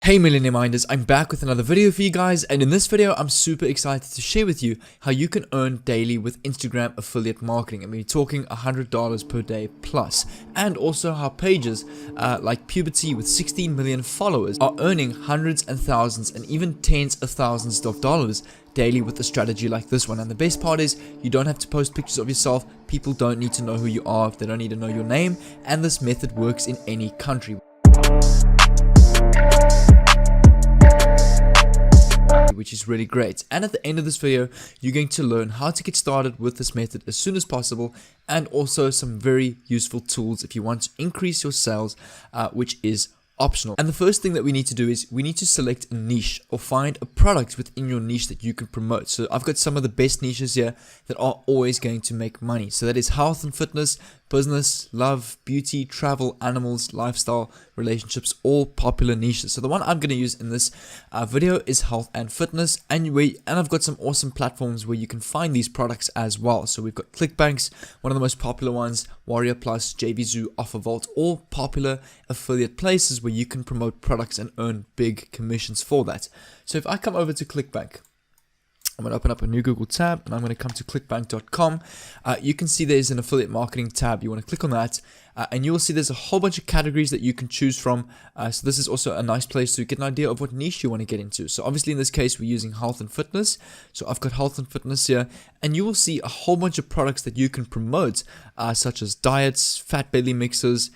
Hey Millionaire Minders, I'm back with another video for you guys, and in this video I'm super excited to share with you how you can earn daily with Instagram affiliate marketing. I'm going to be talking $100 per day plus, and also how pages like Puberty with 16 million followers are earning hundreds and thousands and even tens of thousands of dollars daily with a strategy like this one. And the best part is you don't have to post pictures of yourself. People don't need to know who you are, they don't need to know your name, and this method works in any country, which is really great. And at the end of this video, you're going to learn how to get started with this method as soon as possible, and also some very useful tools if you want to increase your sales, which is optional. And the first thing that we need to do is we need to select a niche or find a product within your niche that you can promote. So I've got some of the best niches here that are always going to make money. So that is health and fitness, business, love, beauty, travel, animals, lifestyle, relationships, all popular niches. So the one I'm going to use in this video is health and fitness, and I've got some awesome platforms where you can find these products as well. So we've got ClickBank, one of the most popular ones, Warrior Plus, JVZoo, OfferVault, all popular affiliate places where you can promote products and earn big commissions for that. So if I come over to ClickBank, I'm going to open up a new Google tab and I'm going to come to clickbank.com. You can see there's an affiliate marketing tab. You want to click on that and you'll see there's a whole bunch of categories that you can choose from. So this is also a nice place to get an idea of what niche you want to get into. So obviously in this case we're using health and fitness. So I've got health and fitness here, and you will see a whole bunch of products that you can promote, such as diets, fat belly mixers,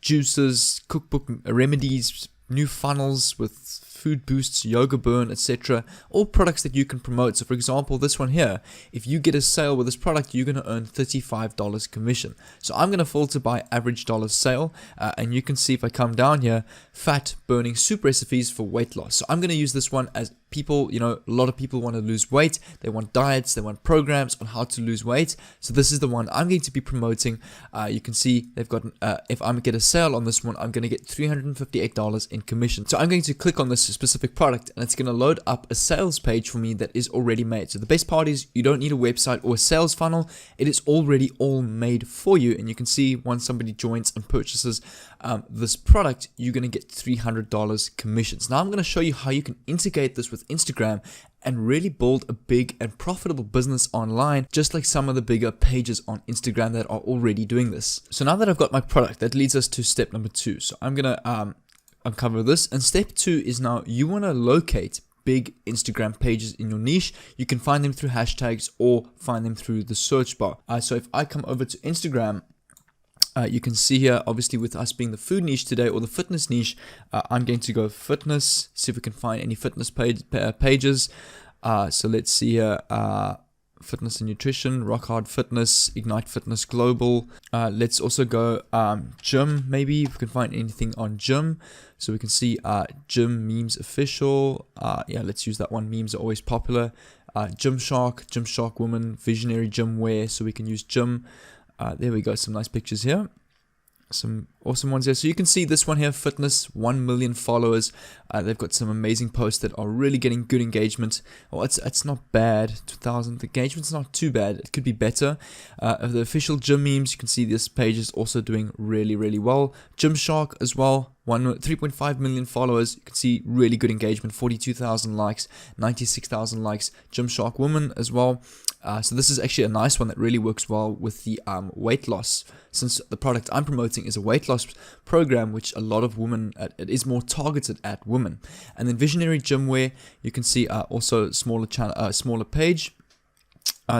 juices, cookbook remedies, new funnels with food boosts, yoga burn, etc. All products that you can promote. So for example, this one here, if you get a sale with this product, you're going to earn $35 commission. So I'm going to filter by average dollar sale, and you can see if I come down here, fat burning soup recipes for weight loss. So I'm going to use this one as people, a lot of people want to lose weight. They want diets, they want programs on how to lose weight. So this is the one I'm going to be promoting. You can see they've got, if I get a sale on this one, I'm going to get $358 in commission. So I'm going to click on this specific product and it's going to load up a sales page for me that is already made. So the best part is you don't need a website or a sales funnel. It is already all made for you. And you can see once somebody joins and purchases this product, you're going to get $300 commissions. Now I'm going to show you how you can integrate this with Instagram and really build a big and profitable business online, just like some of the bigger pages on Instagram that are already doing this. So now that I've got my product, that leads us to step number 2. So I'm going to uncover this, and step 2 is now you want to locate big Instagram pages in your niche. You can find them through hashtags or find them through the search bar. So if I come over to Instagram, you can see here, obviously with us being the food niche today or the fitness niche, I'm going to go fitness, see if we can find any fitness pages. So let's see here, fitness and nutrition, Rock Hard Fitness, Ignite Fitness Global. Let's also go gym, maybe if we can find anything on gym. So we can see gym memes official. Yeah, let's use that one. Memes are always popular. Gymshark woman, visionary gym wear. So we can use gym. There we go, some nice pictures here, some awesome ones here. So you can see this one here, fitness, 1 million followers. They've got some amazing posts that are really getting good engagement. Well, it's not bad. 2,000 engagement's not too bad. It could be better. The official gym memes, you can see this page is also doing really, really well. Gymshark as well. 3.5 million followers. You can see really good engagement, 42,000 likes, 96,000 likes. Gymshark woman as well. So this is actually a nice one that really works well with the weight loss, since the product I'm promoting is a weight loss program, which a lot of women, it is more targeted at women. And then visionary gym wear, you can see also smaller page.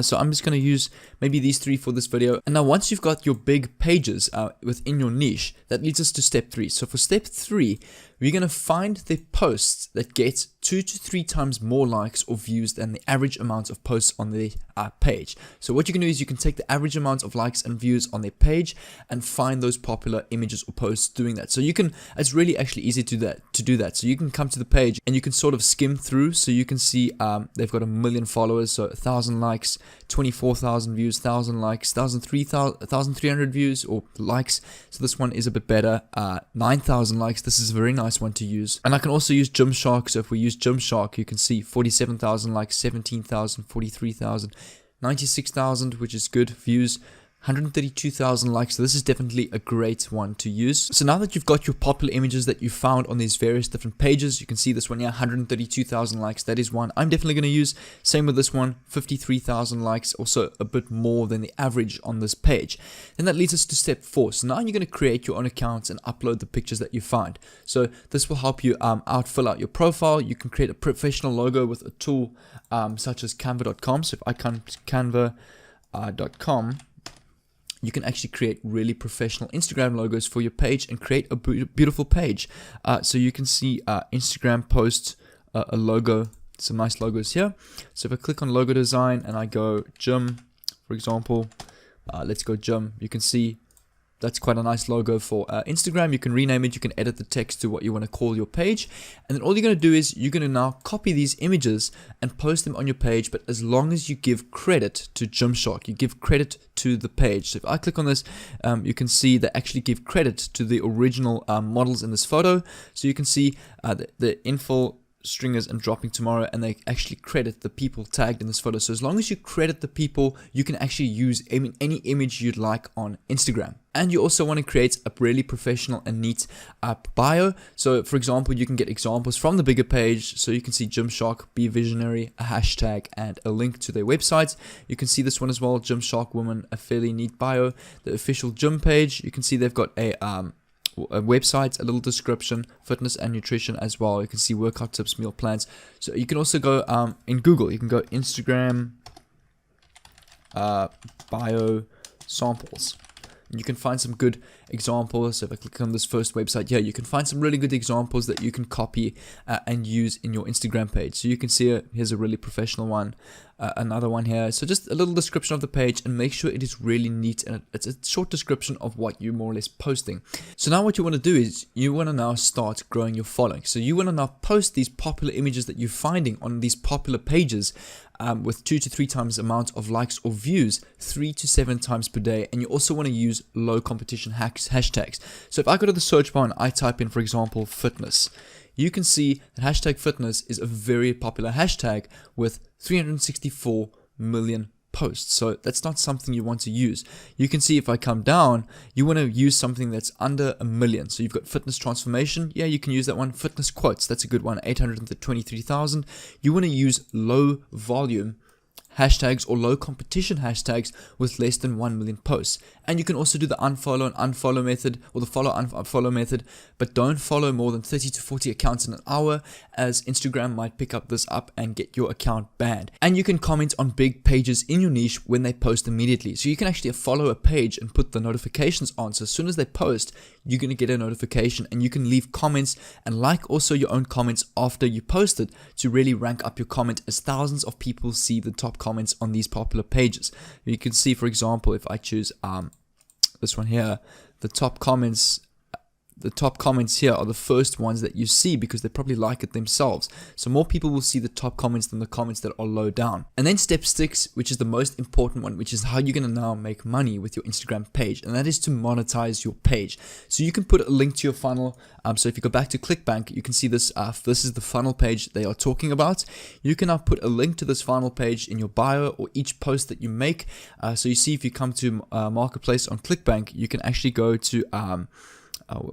So I'm just going to use maybe these 3 for this video. And now once you've got your big pages within your niche, that leads us to step 3. So for step 3, we're going to find the posts that get 2 to 3 times more likes or views than the average amount of posts on the page. So what you can do is you can take the average amount of likes and views on their page and find those popular images or posts doing that. So you can, it's really actually easy to do that. So you can come to the page and you can sort of skim through. So you can see they've got 1 million followers, so 1,000 likes, 24,000 views, 1,000 likes, 1,300 views or likes. So this one is a bit better. 9,000 likes. This is a very nice one to use. And I can also use Gymshark. So if we use Gymshark, you can see 47,000 likes, 17,000, 43,000, 96,000, which is good views. 132,000 likes, so this is definitely a great one to use. So now that you've got your popular images that you found on these various different pages, you can see this one here, 132,000 likes, that is one I'm definitely going to use. Same with this one, 53,000 likes, also a bit more than the average on this page. Then that leads us to step 4. So now you're going to create your own accounts and upload the pictures that you find. So this will help you fill out your profile. You can create a professional logo with a tool such as canva.com. So if I come to canva.com, you can actually create really professional Instagram logos for your page and create a beautiful page. So you can see Instagram post a logo, some nice logos here. So if I click on logo design and I go gym, for example, let's go gym, you can see that's quite a nice logo for Instagram. You can rename it, you can edit the text to what you want to call your page, and then all you're going to do is you're going to now copy these images and post them on your page, but as long as you give credit to Gymshark, you give credit to the page. So if I click on this, you can see they actually give credit to the original models in this photo. So you can see the infill stringers and dropping tomorrow, and they actually credit the people tagged in this photo. So as long as you credit the people, you can actually use any image you'd like on Instagram. And you also want to create a really professional and neat bio. So for example, you can get examples from the bigger page. So you can see Gymshark, Be Visionary, a hashtag, and a link to their website. You can see this one as well, Gymshark Woman, a fairly neat bio. The official gym page, you can see they've got a website, a little description, fitness and nutrition as well. You can see workout tips, meal plans. So you can also go in Google, you can go Instagram bio samples. You can find some good examples. So if I click on this first website here, you can find some really good examples that you can copy and use in your Instagram page. So you can see here's a really professional one, another one here. So just a little description of the page, and make sure it is really neat and it's a short description of what you're more or less posting. So now what you want to do is you want to now start growing your following. So you want to now post these popular images that you're finding on these popular pages with 2 to 3 times amount of likes or views, 3 to 7 times per day. And you also want to use low competition hashtags. So if I go to the search bar and I type in, for example, fitness, you can see that hashtag fitness is a very popular hashtag with 364 million posts. So that's not something you want to use. You can see if I come down, you want to use something that's under 1 million. So you've got fitness transformation. Yeah, you can use that one. Fitness quotes, that's a good one, 823,000. You want to use low volume hashtags or low competition hashtags with less than 1 million posts. And you can also do the unfollow and unfollow method, or the follow unfollow method, but don't follow more than 30 to 40 accounts in an hour, as Instagram might pick up this up and get your account banned. And you can comment on big pages in your niche when they post immediately. So you can actually follow a page and put the notifications on. So as soon as they post, you're going to get a notification, and you can leave comments and like also your own comments after you post it to really rank up your comment, as thousands of people see the top comments on these popular pages. You can see, for example, if I choose this one here, the top comments here are the first ones that you see because they probably like it themselves. So more people will see the top comments than the comments that are low down. And then step 6, which is the most important one, which is how you're going to now make money with your Instagram page, and that is to monetize your page. So you can put a link to your funnel. So if you go back to ClickBank, you can see this. This is the funnel page they are talking about. You can now put a link to this funnel page in your bio or each post that you make. So you see, if you come to Marketplace on ClickBank, you can actually go to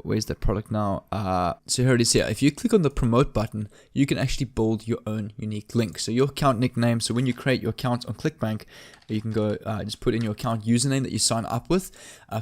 where's that product now? So here it is here. If you click on the promote button, you can actually build your own unique link. So your account nickname. So when you create your account on ClickBank, you can go just put in your account username that you sign up with.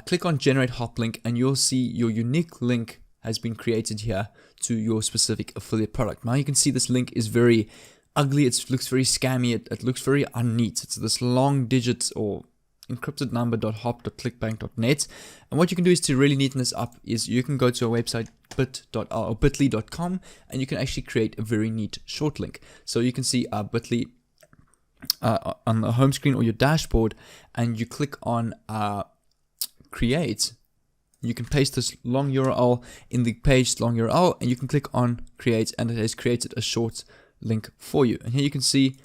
Click on generate hop link, and you'll see your unique link has been created here to your specific affiliate product. Now you can see this link is very ugly. It looks very scammy. It looks very unneat. It's this long digit or encrypted number.hop.clickbank.net. And what you can do is to really neaten this up is you can go to a website bit.ly.com, and you can actually create a very neat short link. So you can see bit.ly on the home screen or your dashboard, and you click on create. You can paste this long URL in the page, long URL, and you can click on create, and it has created a short link for you. And here you can see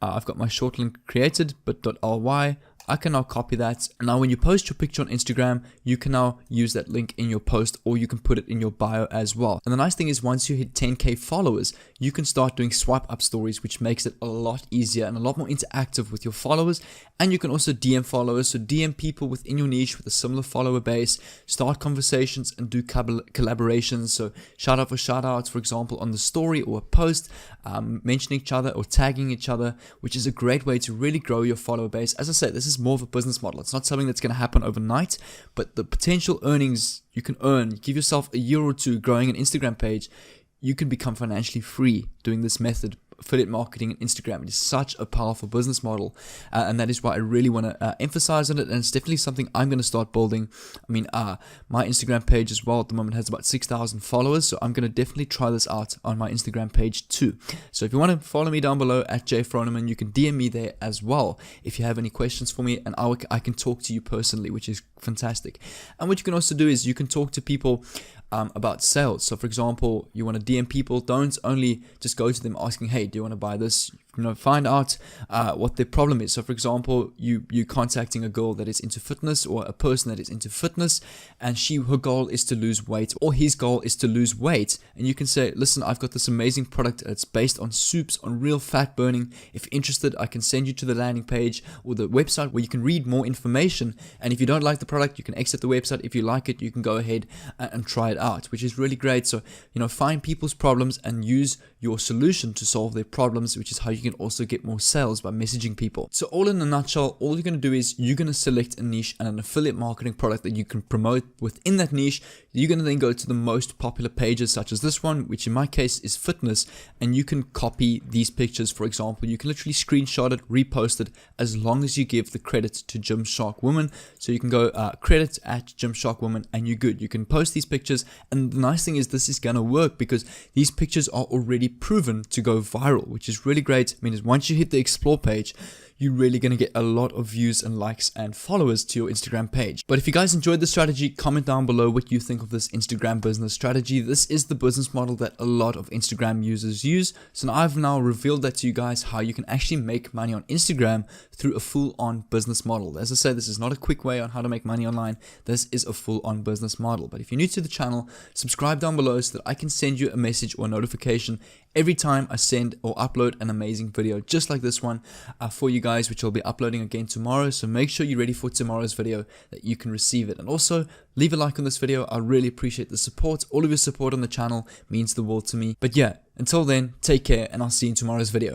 I've got my short link created, bit.ly. I can now copy that. And now when you post your picture on Instagram, you can now use that link in your post, or you can put it in your bio as well. And the nice thing is, once you hit 10K followers, you can start doing swipe up stories, which makes it a lot easier and a lot more interactive with your followers. And you can also DM followers, so DM people within your niche with a similar follower base, start conversations and do collaborations. So shout out for shout outs, for example, on the story or a post, mentioning each other or tagging each other, which is a great way to really grow your follower base. As I said, this is more of a business model. It's not something that's going to happen overnight, but the potential earnings you can earn, give yourself a year or two growing an Instagram page, you can become financially free doing this method. Affiliate marketing and Instagram, it is such a powerful business model, and that is why I really want to emphasize on it, and it's definitely something I'm going to start building. I mean, my Instagram page as well at the moment has about 6,000 followers, so I'm going to definitely try this out on my Instagram page too. So if you want to follow me down below at Jay Froneman, you can DM me there as well if you have any questions for me, and I can talk to you personally, which is fantastic. And what you can also do is you can talk to people about sales. So for example, you want to DM people, don't only just go to them asking, hey, do you want to buy this? Find out what their problem is. So for example, you contacting a girl that is into fitness, or a person that is into fitness, and her goal is to lose weight, or his goal is to lose weight, and you can say, listen, I've got this amazing product. It's based on soups, on real fat burning. If you're interested, I can send you to the landing page or the website where you can read more information, and if you don't like the product, you can exit the website. If you like it, you can go ahead and try it out, which is really great. So find people's problems and use your solution to solve their problems, which is how you can also get more sales by messaging people. So all in a nutshell, all you're going to do is you're going to select a niche and an affiliate marketing product that you can promote within that niche. You're going to then go to the most popular pages, such as this one, which in my case is fitness, and you can copy these pictures. For example, you can literally screenshot it, repost it, as long as you give the credit to Gymshark Woman. So you can go credit at Gymshark Woman, and you're good. You can post these pictures, and the nice thing is this is going to work because these pictures are already proven to go viral, which is really great. I mean, once you hit the explore page, you're really going to get a lot of views and likes and followers to your Instagram page. But if you guys enjoyed the strategy, comment down below what you think of this Instagram business strategy. This is the business model that a lot of Instagram users use. So I've now revealed that to you guys, how you can actually make money on Instagram through a full-on business model. As I said, this is not a quick way on how to make money online. This is a full-on business model. But if you're new to the channel, subscribe down below so that I can send you a message or a notification every time I send or upload an amazing video just like this one for you guys, which I'll be uploading again tomorrow. So make sure you're ready for tomorrow's video that you can receive it. And also leave a like on this video. I really appreciate the support. All of your support on the channel means the world to me. But yeah, until then, take care, and I'll see you in tomorrow's video.